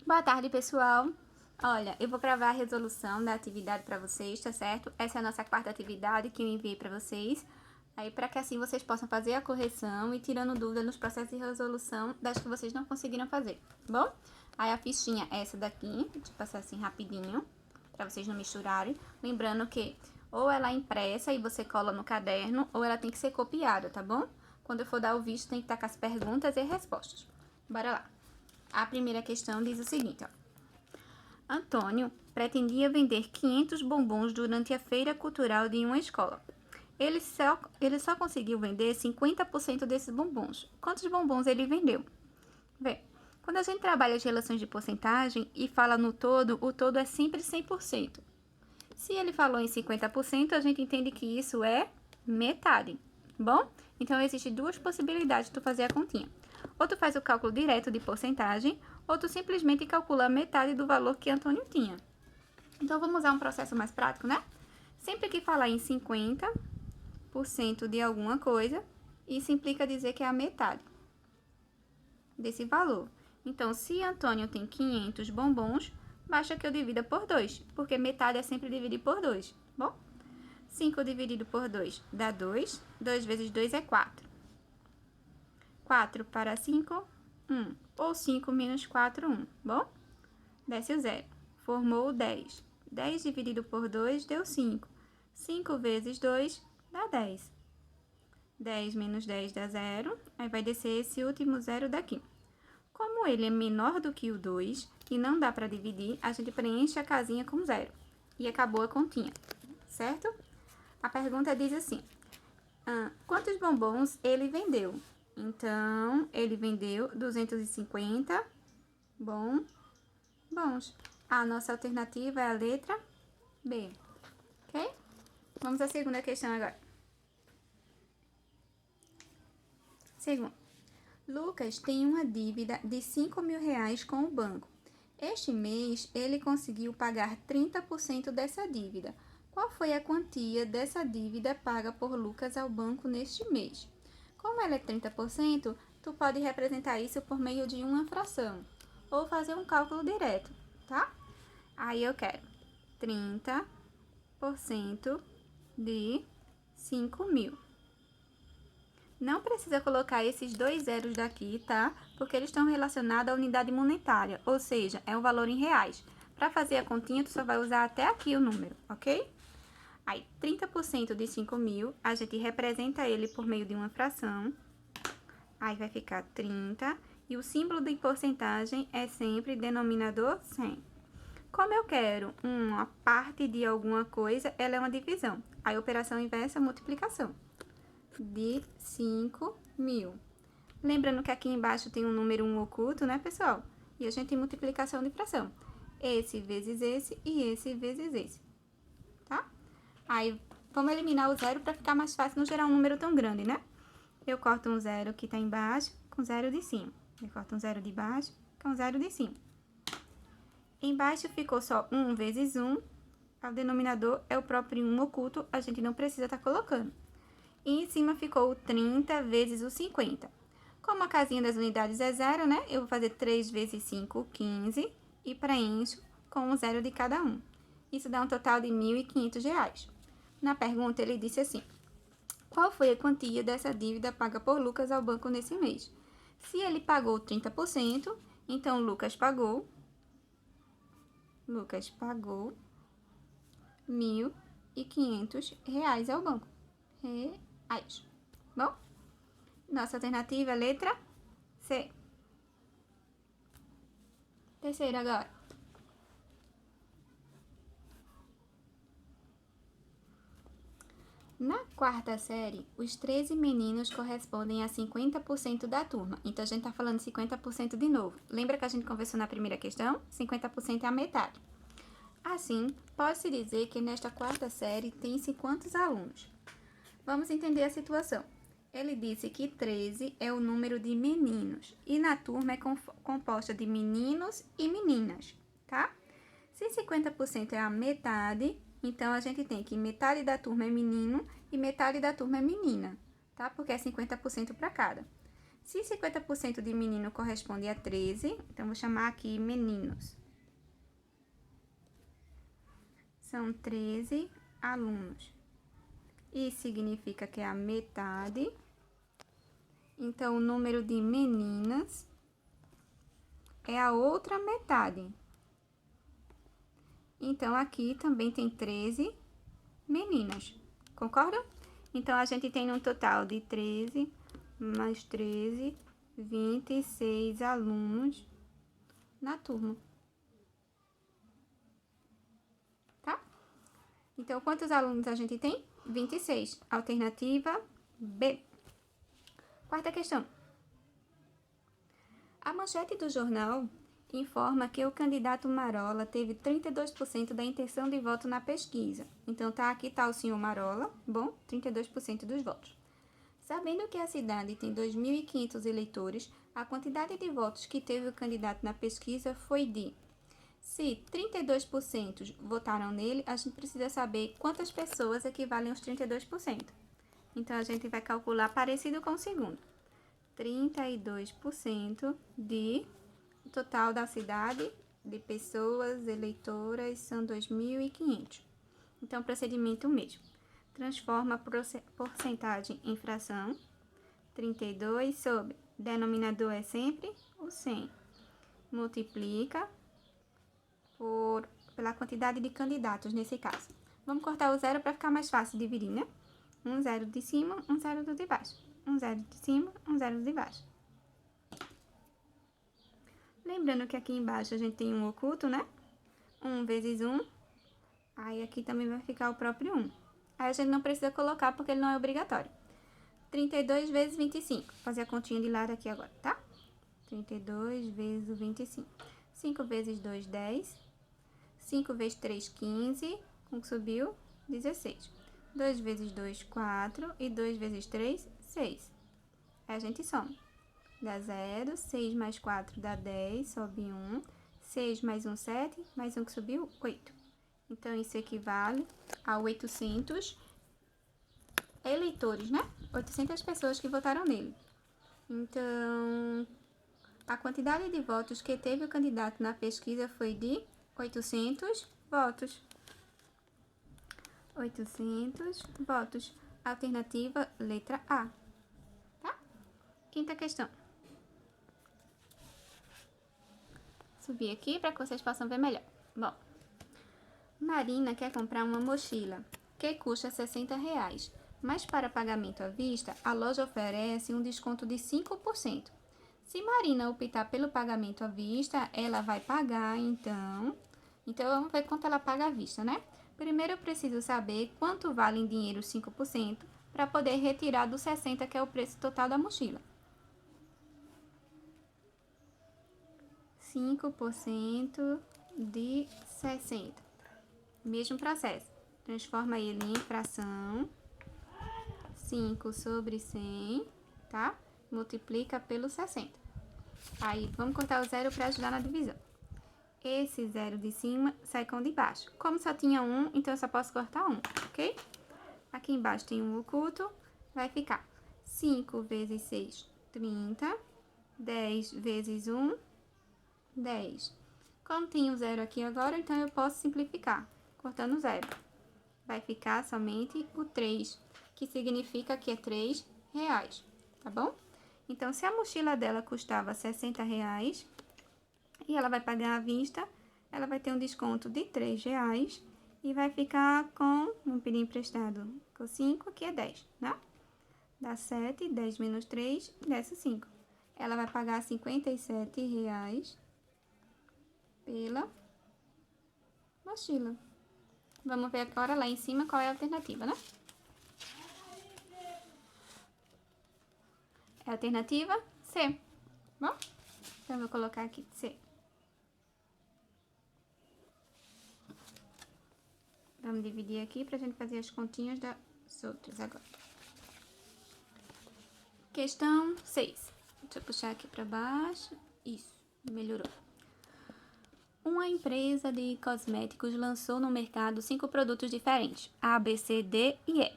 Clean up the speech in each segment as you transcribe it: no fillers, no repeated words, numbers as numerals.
Boa tarde, pessoal. Olha, eu vou gravar a resolução da atividade para vocês, tá certo? Essa é a nossa quarta atividade que eu enviei para vocês. Aí, para que assim vocês possam fazer a correção e tirando dúvida nos processos de resolução das que vocês não conseguiram fazer, tá bom? Aí a fichinha é essa daqui, deixa eu passar assim rapidinho, para vocês não misturarem. Lembrando que ou ela é impressa e você cola no caderno, ou ela tem que ser copiada, tá bom? Quando eu for dar o visto, tem que estar com as perguntas e respostas. Bora lá. A primeira questão diz o seguinte, ó. Antônio pretendia vender 500 bombons durante a feira cultural de uma escola. Ele só conseguiu vender 50% desses bombons. Quantos bombons ele vendeu? Vê, quando a gente trabalha as relações de porcentagem e fala no todo, o todo é sempre 100%. Se ele falou em 50%, a gente entende que isso é metade. Bom, então existem duas possibilidades de tu fazer a continha. Ou tu faz o cálculo direto de porcentagem, ou tu simplesmente calcula a metade do valor que Antônio tinha. Então, vamos usar um processo mais prático, né? Sempre que falar em 50% de alguma coisa, isso implica dizer que é a metade desse valor. Então, se Antônio tem 500 bombons, basta que eu divida por 2, porque metade é sempre dividir por 2, bom? 5 dividido por 2 dá 2, 2 vezes 2 é 4. 4 para 5, 1. Ou 5 menos 4, 1. Bom? Desce o zero. Formou 10. 10 dividido por 2 deu 5. 5 vezes 2 dá 10. 10 menos 10 dá 0. Aí vai descer esse último zero daqui. Como ele é menor do que o 2 e não dá para dividir, a gente preenche a casinha com 0. E acabou a continha. Certo? A pergunta diz assim. Quantos bombons ele vendeu? Então, ele vendeu 250 bombons. A nossa alternativa é a letra B. Ok? Vamos à segunda questão agora. Segundo. Lucas tem uma dívida de 5 mil reais com o banco. Este mês, ele conseguiu pagar 30% dessa dívida. Qual foi a quantia dessa dívida paga por Lucas ao banco neste mês? Como ela é 30%, tu pode representar isso por meio de uma fração, ou fazer um cálculo direto, tá? Aí eu quero 30% de 5 mil. Não precisa colocar esses dois zeros daqui, tá? Porque eles estão relacionados à unidade monetária, ou seja, é um valor em reais. Para fazer a continha, tu só vai usar até aqui o número, ok? Aí, 30% de 5 mil, a gente representa ele por meio de uma fração. Aí, vai ficar 30. E o símbolo de porcentagem é sempre denominador 100. Como eu quero uma parte de alguma coisa, ela é uma divisão. Aí, operação inversa, multiplicação. De 5 mil. Lembrando que aqui embaixo tem um número 1 oculto, né, pessoal? E a gente tem multiplicação de fração. Esse vezes esse e esse vezes esse. Tá? Aí, vamos eliminar o zero para ficar mais fácil não gerar um número tão grande, né? Eu corto um zero que tá embaixo com zero de cima. Eu corto um zero de baixo com zero de cima. Embaixo ficou só 1 vezes 1. O denominador é o próprio 1 oculto, a gente não precisa estar colocando. E em cima ficou o 30 vezes o 50. Como a casinha das unidades é zero, né? Eu vou fazer 3 vezes 5, 15. E preencho com um zero de cada um. Isso dá um total de R$ 1.500. Na pergunta, ele disse assim. Qual foi a quantia dessa dívida paga por Lucas ao banco nesse mês? Se ele pagou 30%, então Lucas pagou R$ 1.500 ao banco. Reais. Bom? Nossa alternativa é a letra C. Terceira agora. Na quarta série, os 13 meninos correspondem a 50% da turma. Então, a gente tá falando 50% de novo. Lembra que a gente conversou na primeira questão? 50% é a metade. Assim, pode-se dizer que nesta quarta série tem-se quantos alunos? Vamos entender a situação. Ele disse que 13 é o número de meninos e na turma é composta de meninos e meninas, tá? Se 50% é a metade, então a gente tem que metade da turma é menino e metade da turma é menina, tá? Porque é 50% para cada. Se 50% de menino corresponde a 13, então vou chamar aqui meninos. São 13 alunos. Isso significa que é a metade. Então, o número de meninas é a outra metade. Então, aqui também tem 13 meninas. Concordam? Então, a gente tem um total de 13 mais 13, 26 alunos na turma. Tá? Então, quantos alunos a gente tem? 26. Alternativa B. Quarta questão. A manchete do jornal informa que o candidato Marola teve 32% da intenção de voto na pesquisa. Então, aqui tá o senhor Marola, bom, 32% dos votos. Sabendo que a cidade tem 2.500 eleitores, a quantidade de votos que teve o candidato na pesquisa foi de... Se 32% votaram nele, a gente precisa saber quantas pessoas equivalem aos 32%. Então, a gente vai calcular parecido com o segundo. 32% de total da cidade de pessoas eleitoras são 2.500. Então, procedimento mesmo. Transforma a porcentagem em fração. 32 sobre denominador é sempre o 100. Multiplica pela quantidade de candidatos nesse caso. Vamos cortar o zero para ficar mais fácil dividir, né? Um zero de cima, um zero do de baixo. Um zero de cima, um zero de baixo. Lembrando que aqui embaixo a gente tem um oculto, né? 1 vezes 1. Aí aqui também vai ficar o próprio 1. Aí a gente não precisa colocar porque ele não é obrigatório. 32 vezes 25. Vou fazer a continha de lado aqui agora, tá? 32 vezes 25. 5 vezes 2, 10. 5 vezes 3, 15. Um que subiu, 16. 2 vezes 2, 4. E 2 vezes 3, 6. Aí a gente soma. Dá 0. 6 mais 4 dá 10. Sobe 1. 6 mais 1, 7. Mais 1 que subiu, 8. Então, isso equivale a 800 eleitores, né? 800 pessoas que votaram nele. Então, a quantidade de votos que teve o candidato na pesquisa foi de 800 votos. 800 votos. Alternativa, letra A. Tá? Quinta questão. Subir aqui para que vocês possam ver melhor. Bom, Marina quer comprar uma mochila que custa R$60, mas para pagamento à vista, a loja oferece um desconto de 5%. Se Marina optar pelo pagamento à vista, ela vai pagar, então vamos ver quanto ela paga à vista, né? Primeiro eu preciso saber quanto vale em dinheiro 5% para poder retirar do 60, que é o preço total da mochila. 5% de 60. Mesmo processo. Transforma ele em fração. 5 sobre 100, tá? Multiplica pelo 60. Aí, vamos cortar o zero para ajudar na divisão. Esse zero de cima sai com o de baixo. Como só tinha 1, então eu só posso cortar 1, ok? Aqui embaixo tem um oculto. Vai ficar 5 vezes 6, 30. 10 vezes 1, 10. Como tem o zero aqui agora, então eu posso simplificar. Cortando zero. Vai ficar somente o 3, que significa que é R$3, tá bom? Então, se a mochila dela custava R$60 e ela vai pagar à vista, ela vai ter um desconto de R$3 e vai ficar com, vamos pedir emprestado, com 5, que é 10, né? Dá 7, 10 menos 3, desce 5. Ela vai pagar R$57 pela mochila. Vamos ver agora lá em cima qual é a alternativa, né? É a alternativa C. Bom, então eu vou colocar aqui C. Vamos dividir aqui pra gente fazer as continhas das outras agora. Questão 6. Deixa eu puxar aqui pra baixo. Isso, melhorou. Uma empresa de cosméticos lançou no mercado 5 produtos diferentes, A, B, C, D e E.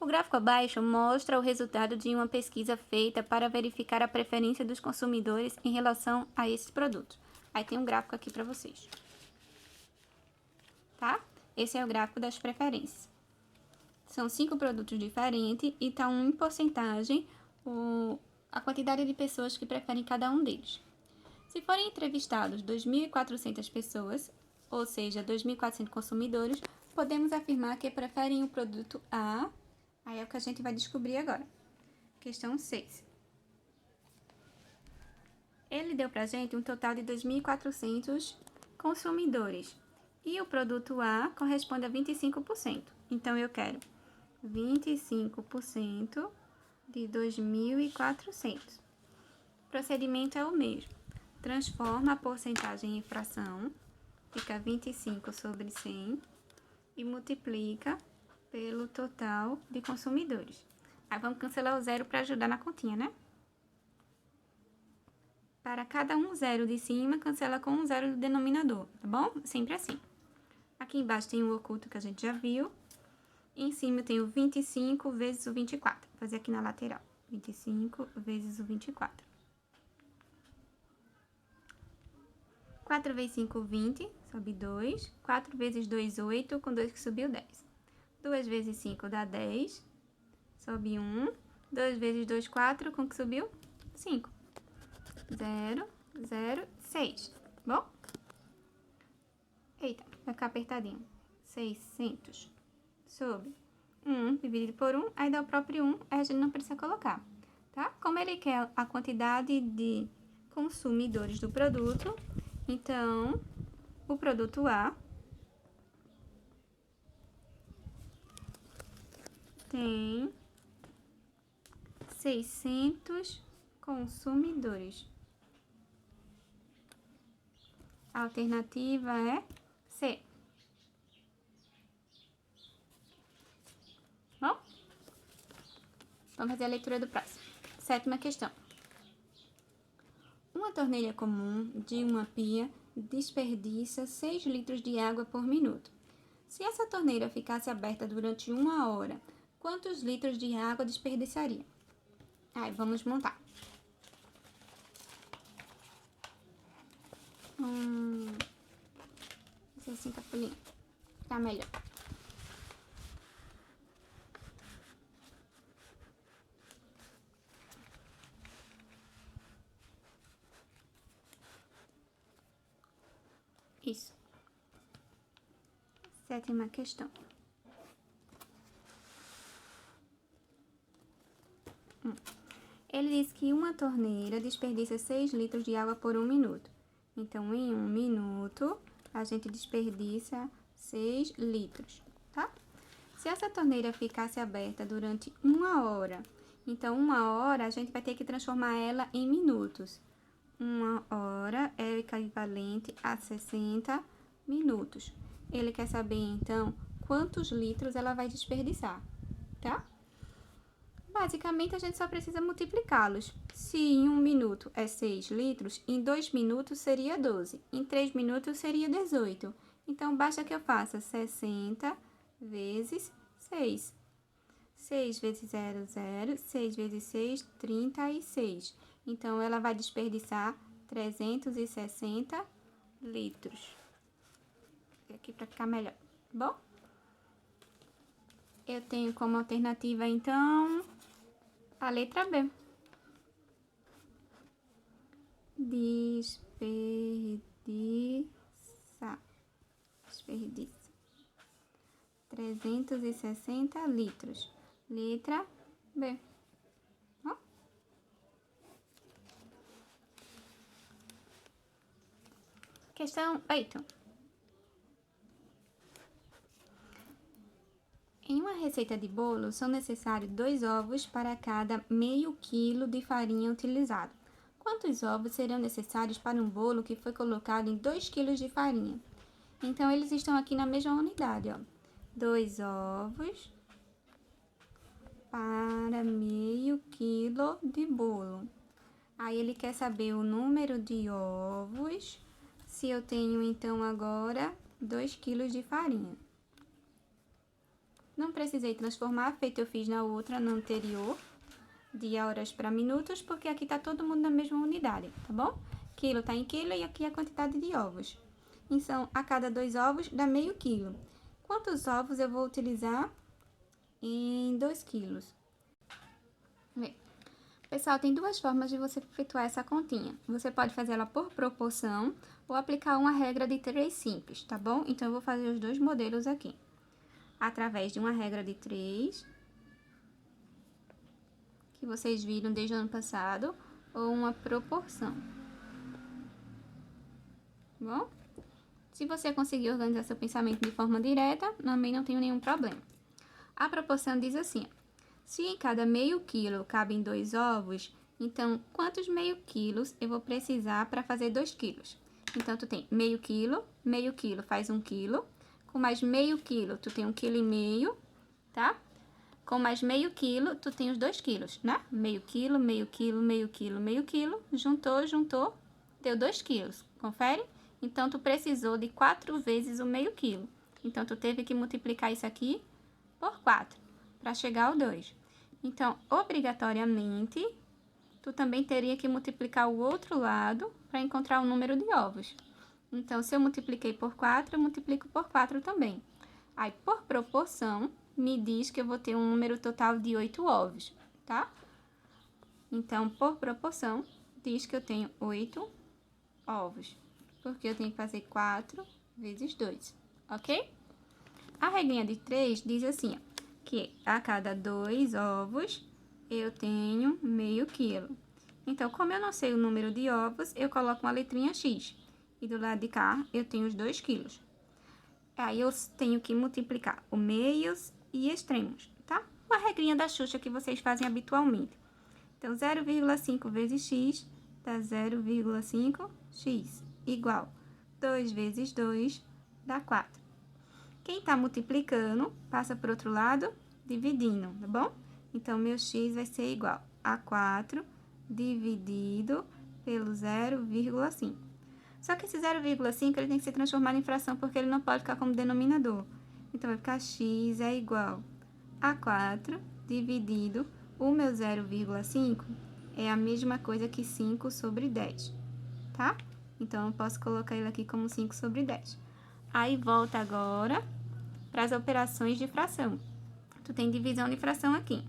O gráfico abaixo mostra o resultado de uma pesquisa feita para verificar a preferência dos consumidores em relação a esses produtos. Aí tem um gráfico aqui para vocês. Tá? Esse é o gráfico das preferências. São 5 produtos diferentes e está em porcentagem a quantidade de pessoas que preferem cada um deles. Se forem entrevistados 2.400 pessoas, ou seja, 2.400 consumidores, podemos afirmar que preferem o produto A. Aí é o que a gente vai descobrir agora. Questão 6. Ele deu pra gente um total de 2.400 consumidores. E o produto A corresponde a 25%. Então, eu quero 25% de 2.400. O procedimento é o mesmo. Transforma a porcentagem em fração, fica 25 sobre 100, e multiplica pelo total de consumidores. Aí vamos cancelar o zero para ajudar na continha, né? Para cada um zero de cima, cancela com um zero do denominador, tá bom? Sempre assim. Aqui embaixo tem o oculto que a gente já viu. E em cima eu tenho 25 vezes o 24. Vou fazer aqui na lateral. 25 vezes o 24. 4 vezes 5, 20, sobe 2. 4 vezes 2, 8, com 2 que subiu 10. 2 vezes 5 dá 10, sobe 1. 2 vezes 2, 4, com que subiu? 5. 0, 0, 6. Bom? Eita, vai ficar apertadinho. 600 sobre 1 dividido por 1, aí dá o próprio 1, aí a gente não precisa colocar, tá? Como ele quer a quantidade de consumidores do produto, então, o produto A tem 600 consumidores. A alternativa é C. Bom, vamos fazer a leitura do próximo. 7ª questão. Uma torneira comum de uma pia desperdiça 6 litros de água por minuto. Se essa torneira ficasse aberta durante 1 hora, quantos litros de água desperdiçaria? Aí, vamos montar. Assim, capulinho. Tá melhor. Isso. 7ª questão. Ele diz que uma torneira desperdiça 6 litros de água por 1 minuto. Então, em 1 minuto, a gente desperdiça 6 litros, tá? Se essa torneira ficasse aberta durante 1 hora, então 1 hora a gente vai ter que transformar ela em minutos. 1 hora é equivalente a 60 minutos. Ele quer saber, então, quantos litros ela vai desperdiçar, tá? Basicamente, a gente só precisa multiplicá-los. Se em 1 minuto é 6 litros, em 2 minutos seria 12. Em 3 minutos seria 18. Então, basta que eu faça 60 vezes 6. 6 vezes 0, 0. 6 vezes 6, 36. Então, ela vai desperdiçar 360 litros. Aqui para ficar melhor, bom? Eu tenho como alternativa, então, a letra B. Desperdiça. 360 litros. Letra B. Ó. Questão 8. Em uma receita de bolo, são necessários 2 ovos para cada meio quilo de farinha utilizado. Quantos ovos serão necessários para um bolo que foi colocado em 2 kg de farinha? Então, eles estão aqui na mesma unidade, ó. 2 ovos para meio quilo de bolo. Aí, ele quer saber o número de ovos, se eu tenho, então, agora 2 kg de farinha. Não precisei transformar, feito eu fiz na outra, no anterior, de horas para minutos, porque aqui tá todo mundo na mesma unidade, tá bom? Quilo tá em quilo e aqui a quantidade de ovos. Então, a cada 2 ovos dá meio quilo. Quantos ovos eu vou utilizar em 2 quilos? Bem, pessoal, tem duas formas de você efetuar essa continha. Você pode fazer ela por proporção ou aplicar uma regra de 3 simples, tá bom? Então, eu vou fazer os dois modelos aqui. Através de uma regra de 3, que vocês viram desde o ano passado, ou uma proporção. Bom? Se você conseguir organizar seu pensamento de forma direta, também não tenho nenhum problema. A proporção diz assim, ó, se em cada meio quilo cabem 2 ovos, então quantos meio quilos eu vou precisar para fazer 2 quilos? Então, tu tem meio quilo faz 1 quilo, com mais meio quilo, tu tem 1,5 kg, tá? Com mais meio quilo, tu tem os 2 quilos, né? Meio quilo, meio quilo, meio quilo, meio quilo, juntou, deu 2 quilos, confere? Então, tu precisou de 4 vezes o meio quilo. Então, tu teve que multiplicar isso aqui por 4, para chegar ao 2. Então, obrigatoriamente, tu também teria que multiplicar o outro lado para encontrar o número de ovos. Então, se eu multipliquei por 4, eu multiplico por 4 também. Aí, por proporção, me diz que eu vou ter um número total de 8 ovos, tá? Então, por proporção, diz que eu tenho 8 ovos, porque eu tenho que fazer 4 vezes 2, ok? A regrinha de 3 diz assim, ó, que a cada 2 ovos, eu tenho meio quilo. Então, como eu não sei o número de ovos, eu coloco uma letrinha X. E do lado de cá, eu tenho os 2 quilos. Aí, eu tenho que multiplicar o meios e extremos, tá? Uma regrinha da Xuxa que vocês fazem habitualmente. Então, 0,5 vezes x dá 0,5x, igual 2 vezes 2 dá 4. Quem tá multiplicando, passa para o outro lado, dividindo, tá bom? Então, meu x vai ser igual a 4 dividido pelo 0,5. Só que esse 0,5 ele tem que ser transformado em fração, porque ele não pode ficar como denominador. Então, vai ficar x é igual a 4 dividido, o meu 0,5 é a mesma coisa que 5 sobre 10, tá? Então, eu posso colocar ele aqui como 5 sobre 10. Aí, volta agora para as operações de fração. Tu tem divisão de fração aqui.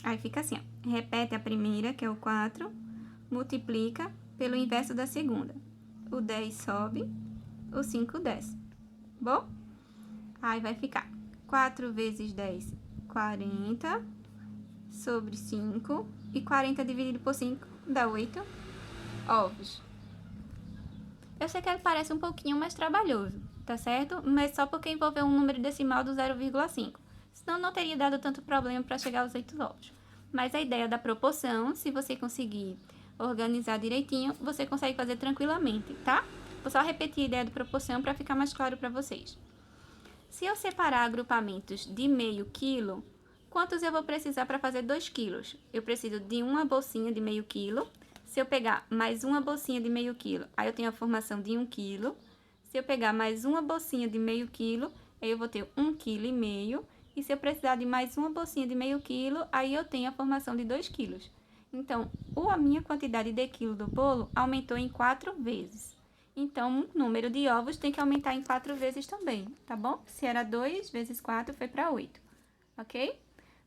Aí, fica assim, ó. Repete a primeira, que é o 4, multiplica pelo inverso da segunda. O 10 sobe, o 5 desce. Bom? Aí, vai ficar 4 vezes 10, 40, sobre 5. E 40 dividido por 5 dá 8 ovos. Eu sei que ele parece um pouquinho mais trabalhoso, tá certo? Mas só porque envolveu um número decimal do 0,5. Senão não teria dado tanto problema para chegar aos 8 ovos. Mas a ideia da proporção, se você conseguir organizar direitinho, você consegue fazer tranquilamente, tá? Vou só repetir a ideia da proporção para ficar mais claro para vocês. Se eu separar agrupamentos de meio quilo, quantos eu vou precisar para fazer 2 quilos? Eu preciso de uma bolsinha de meio quilo. Se eu pegar mais uma bolsinha de meio quilo, aí eu tenho a formação de 1 quilo. Se eu pegar mais uma bolsinha de meio quilo, aí eu vou ter 1,5 kg. E se eu precisar de mais uma bolsinha de meio quilo, aí eu tenho a formação de 2 quilos. Então, a minha quantidade de quilo do bolo aumentou em 4 vezes. Então, o número de ovos tem que aumentar em 4 vezes também, tá bom? Se era 2 vezes 4, foi para 8, ok?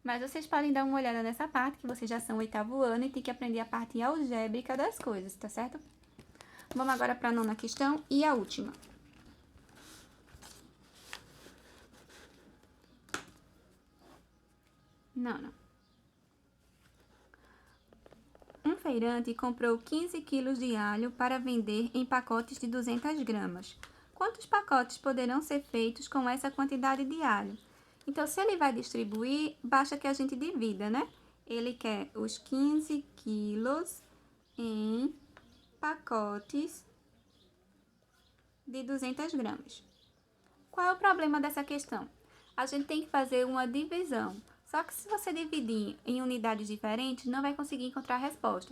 Mas vocês podem dar uma olhada nessa parte, que vocês já são 8º ano e tem que aprender a parte algébrica das coisas, tá certo? Vamos agora para a 9ª questão e a última. Não. Um feirante comprou 15 quilos de alho para vender em pacotes de 200 gramas. Quantos pacotes poderão ser feitos com essa quantidade de alho? Então, se ele vai distribuir, basta que a gente divida, né? Ele quer os 15 quilos em pacotes de 200 gramas. Qual é o problema dessa questão? A gente tem que fazer uma divisão. Só que se você dividir em unidades diferentes, não vai conseguir encontrar a resposta.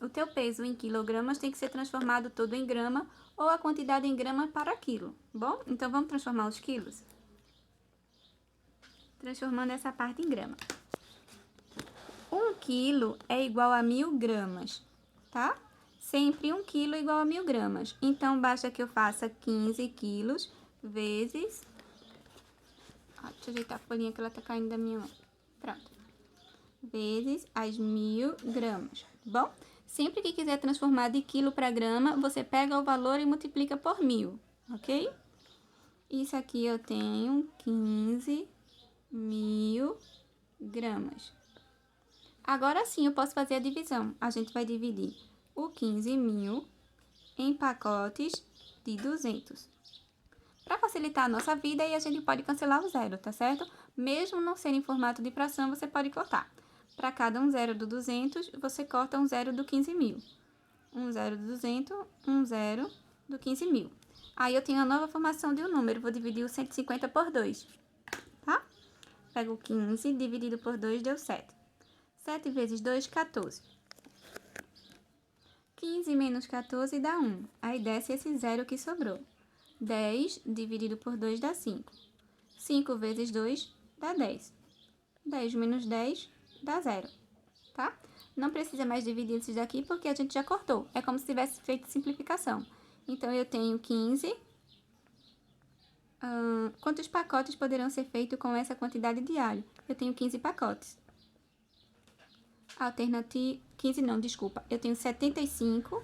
O teu peso em quilogramas tem que ser transformado todo em grama ou a quantidade em grama para quilo. Bom, então vamos transformar os quilos? transformando essa parte em grama. 1 quilo é igual a 1000 gramas, tá? Sempre 1 quilo é igual a 1000 gramas. Então, basta que eu faça 15 quilos vezes... deixa eu ajeitar a folhinha que ela tá caindo da minha mão. Pronto. Vezes as 1000 gramas, bom? Sempre que quiser transformar de quilo para grama, você pega o valor e multiplica por 1000, ok? Isso aqui eu tenho 15.000 gramas. Agora sim eu posso fazer a divisão. A gente vai dividir o 15.000 em pacotes de 200. Para facilitar a nossa vida, aí a gente pode cancelar o zero, tá certo? Mesmo não sendo em formato de fração, você pode cortar. Para cada um zero do 200, você corta um zero do 15.000. Um zero do 200, um zero do 15.000. Aí eu tenho a nova formação de um número, vou dividir o 150 por 2, tá? Pego 15, dividido por 2 deu 7. 7 vezes 2, 14. 15 menos 14 dá 1. Aí desce esse zero que sobrou. 10 dividido por 2 dá 5. 5 vezes 2 dá 10. 10 menos 10 dá 0, tá? Não precisa mais dividir esses daqui porque a gente já cortou. É como se tivesse feito simplificação. Então, eu tenho 15. Quantos pacotes poderão ser feitos com essa quantidade de alho? Eu tenho 15 pacotes. Alternativa... 15 não, desculpa. Eu tenho 75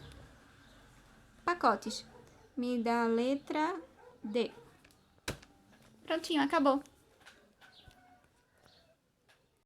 pacotes. Me dá a letra D. Prontinho, acabou.